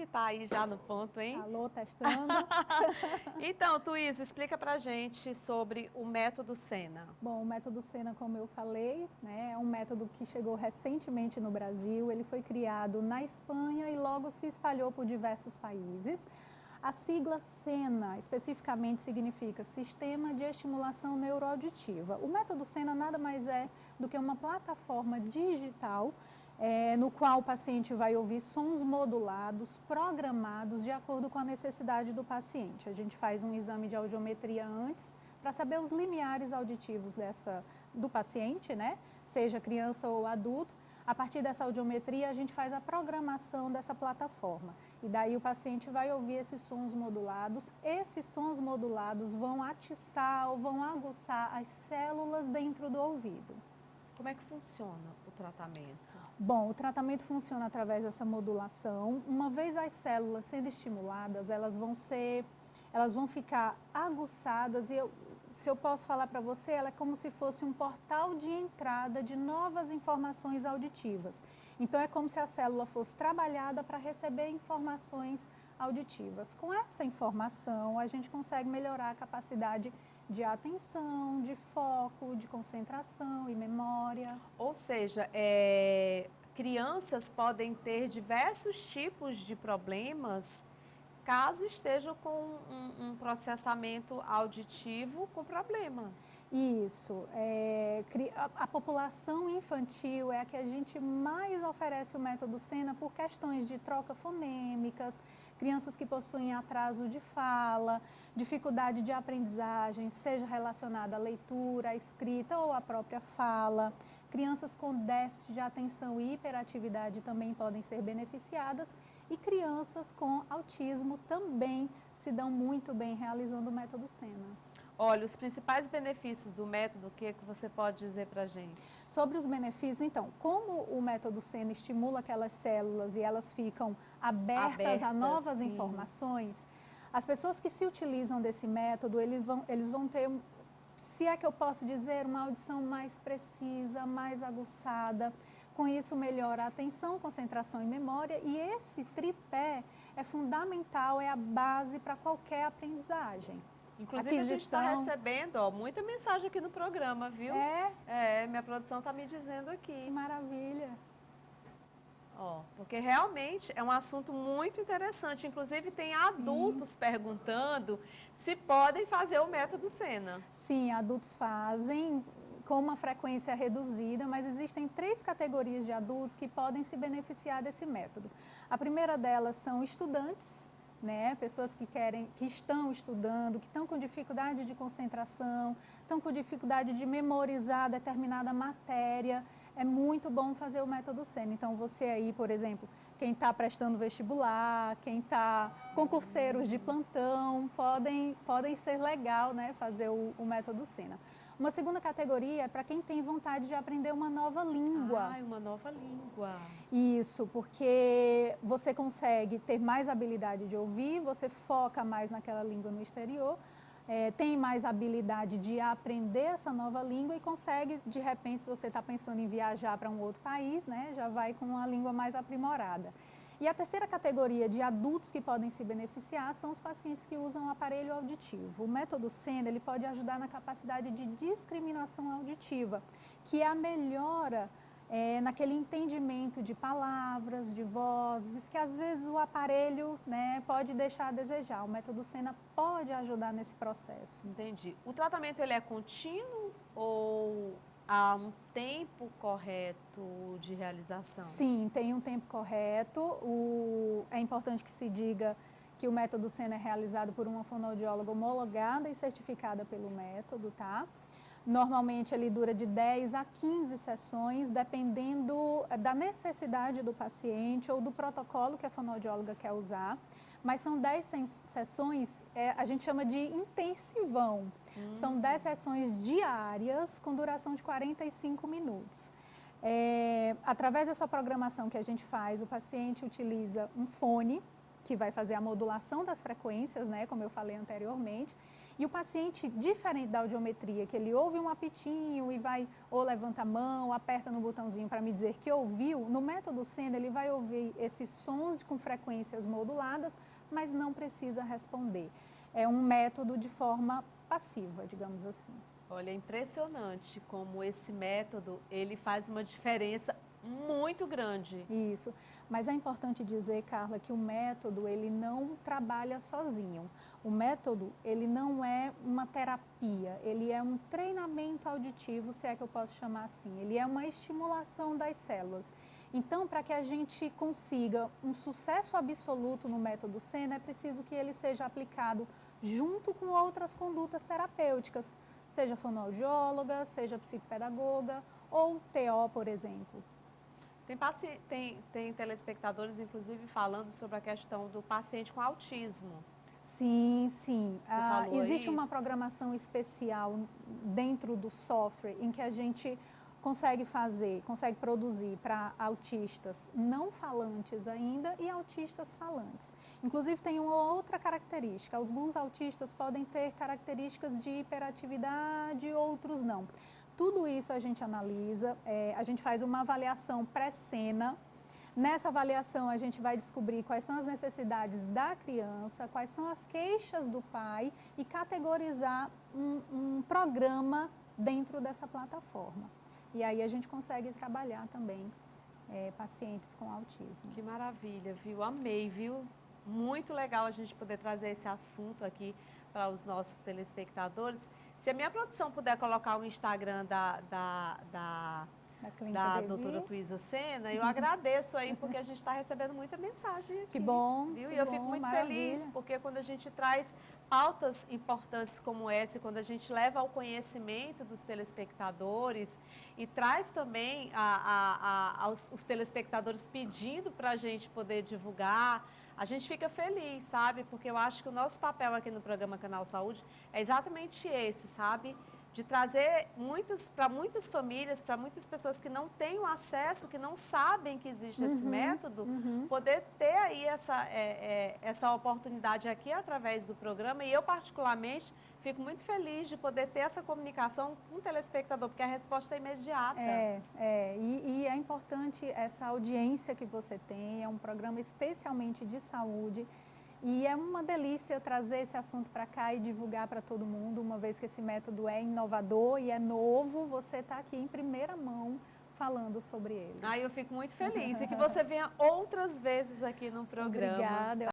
tá aí já no ponto, hein? Alô, testando. Então, Tuísa, explica pra gente sobre o método Sena. Bom, o método Sena, como eu falei, né, é um método que chegou recentemente no Brasil. Ele foi criado na Espanha e logo se espalhou por diversos países. A sigla Sena, especificamente, significa Sistema de Estimulação Neuroauditiva. O método Sena nada mais é do que uma plataforma digital no qual o paciente vai ouvir sons modulados, programados de acordo com a necessidade do paciente. A gente faz um exame de audiometria antes para saber os limiares auditivos do paciente, né? Seja criança ou adulto. A partir dessa audiometria, a gente faz a programação dessa plataforma. E daí o paciente vai ouvir esses sons modulados. Esses sons modulados vão atiçar ou vão aguçar as células dentro do ouvido. Como é que funciona o tratamento? Bom, o tratamento funciona através dessa modulação. Uma vez as células sendo estimuladas, elas vão ficar aguçadas e se eu posso falar para você, ela é como se fosse um portal de entrada de novas informações auditivas. Então é como se a célula fosse trabalhada para receber informações auditivas. Com essa informação, a gente consegue melhorar a capacidade de atenção, de foco, de concentração e memória. Ou seja, crianças podem ter diversos tipos de problemas caso estejam com um processamento auditivo com problema. Isso. A população infantil é a que a gente mais oferece o método Sena por questões de troca fonêmicas, crianças que possuem atraso de fala, dificuldade de aprendizagem, seja relacionada à leitura, à escrita ou à própria fala. Crianças com déficit de atenção e hiperatividade também podem ser beneficiadas e crianças com autismo também se dão muito bem realizando o método Sena. Olha, os principais benefícios do método, o que é que você pode dizer para a gente? Sobre os benefícios, então, como o método Sena estimula aquelas células e elas ficam abertas a novas informações, as pessoas que se utilizam desse método, eles vão ter, se é que eu posso dizer, uma audição mais precisa, mais aguçada. Com isso, melhora a atenção, concentração e memória. E esse tripé é fundamental, é a base para qualquer aprendizagem. Inclusive, a gente está recebendo muita mensagem aqui no programa, viu? Minha produção está me dizendo aqui. Que maravilha! Porque realmente é um assunto muito interessante. Inclusive, tem adultos perguntando se podem fazer o método Sena. Sim, adultos fazem com uma frequência reduzida, mas existem 3 categorias de adultos que podem se beneficiar desse método. A primeira delas são estudantes, né? Pessoas que estão estudando, que estão com dificuldade de concentração, estão com dificuldade de memorizar determinada matéria. É muito bom fazer o método Sena. Então, você aí, por exemplo, quem está prestando vestibular, quem está concurseiros de plantão, podem ser legal, né, fazer o método Sena. Uma segunda categoria é para quem tem vontade de aprender uma nova língua. Uma nova língua. Isso, porque você consegue ter mais habilidade de ouvir, você foca mais naquela língua no exterior, tem mais habilidade de aprender essa nova língua e consegue, de repente, se você está pensando em viajar para um outro país, né, já vai com uma língua mais aprimorada. E a terceira categoria de adultos que podem se beneficiar são os pacientes que usam o aparelho auditivo. O método Sena, ele pode ajudar na capacidade de discriminação auditiva, que é a melhora naquele entendimento de palavras, de vozes, que às vezes o aparelho, né, pode deixar a desejar. O método Sena pode ajudar nesse processo. Entendi. O tratamento ele é contínuo ou há um tempo correto de realização? Sim, tem um tempo correto. É importante que se diga que o método Sena é realizado por uma fonoaudióloga homologada e certificada pelo método, tá? Normalmente ele dura de 10 a 15 sessões, dependendo da necessidade do paciente ou do protocolo que a fonoaudióloga quer usar. Mas são 10 sessões, a gente chama de intensivão. São 10 sessões diárias com duração de 45 minutos. Através dessa programação que a gente faz, o paciente utiliza um fone, que vai fazer a modulação das frequências, né, como eu falei anteriormente, E o paciente, diferente da audiometria, que ele ouve um apitinho e vai, ou levanta a mão, aperta no botãozinho para me dizer que ouviu, no método Sena ele vai ouvir esses sons com frequências moduladas, mas não precisa responder. É um método de forma passiva, digamos assim. Olha, é impressionante como esse método, ele faz uma diferença muito grande. Isso, mas é importante dizer, Carla, que o método ele não trabalha sozinho. O método ele não é uma terapia, ele é um treinamento auditivo, se é que eu posso chamar assim. Ele é uma estimulação das células. Então, para que a gente consiga um sucesso absoluto no método Sena, é preciso que ele seja aplicado junto com outras condutas terapêuticas, seja fonoaudióloga, seja psicopedagoga ou TO, por exemplo. Tem telespectadores, inclusive, falando sobre a questão do paciente com autismo. Sim, sim. Existe aí? uma programação especial dentro do software em que a gente consegue produzir para autistas não falantes ainda e autistas falantes. Inclusive tem uma outra característica, alguns autistas podem ter características de hiperatividade, outros não. Tudo isso a gente analisa, a gente faz uma avaliação pré-cena. Nessa avaliação, a gente vai descobrir quais são as necessidades da criança, quais são as queixas do pai e categorizar um programa dentro dessa plataforma. E aí a gente consegue trabalhar também pacientes com autismo. Que maravilha, viu? Amei, viu? Muito legal a gente poder trazer esse assunto aqui para os nossos telespectadores. Se a minha produção puder colocar o Instagram da doutora Tuísa Sena, eu agradeço aí, porque a gente está recebendo muita mensagem aqui. Que bom, viu? Que E eu bom, fico muito maravilha. feliz, porque quando a gente traz pautas importantes como essa, quando a gente leva ao conhecimento dos telespectadores e traz também os telespectadores pedindo para a gente poder divulgar, a gente fica feliz, sabe? Porque eu acho que o nosso papel aqui no programa Canal Saúde é exatamente esse, sabe? De trazer para muitas famílias, para muitas pessoas que não têm o acesso, que não sabem que existe esse método, poder ter aí essa oportunidade aqui através do programa. E eu, particularmente, fico muito feliz de poder ter essa comunicação com o telespectador, porque a resposta é imediata. E é importante essa audiência que você tem, é um programa especialmente de saúde. E é uma delícia trazer esse assunto para cá e divulgar para todo mundo, uma vez que esse método é inovador e é novo, você está aqui em primeira mão falando sobre ele. Eu fico muito feliz e que você venha outras vezes aqui no programa. Obrigada.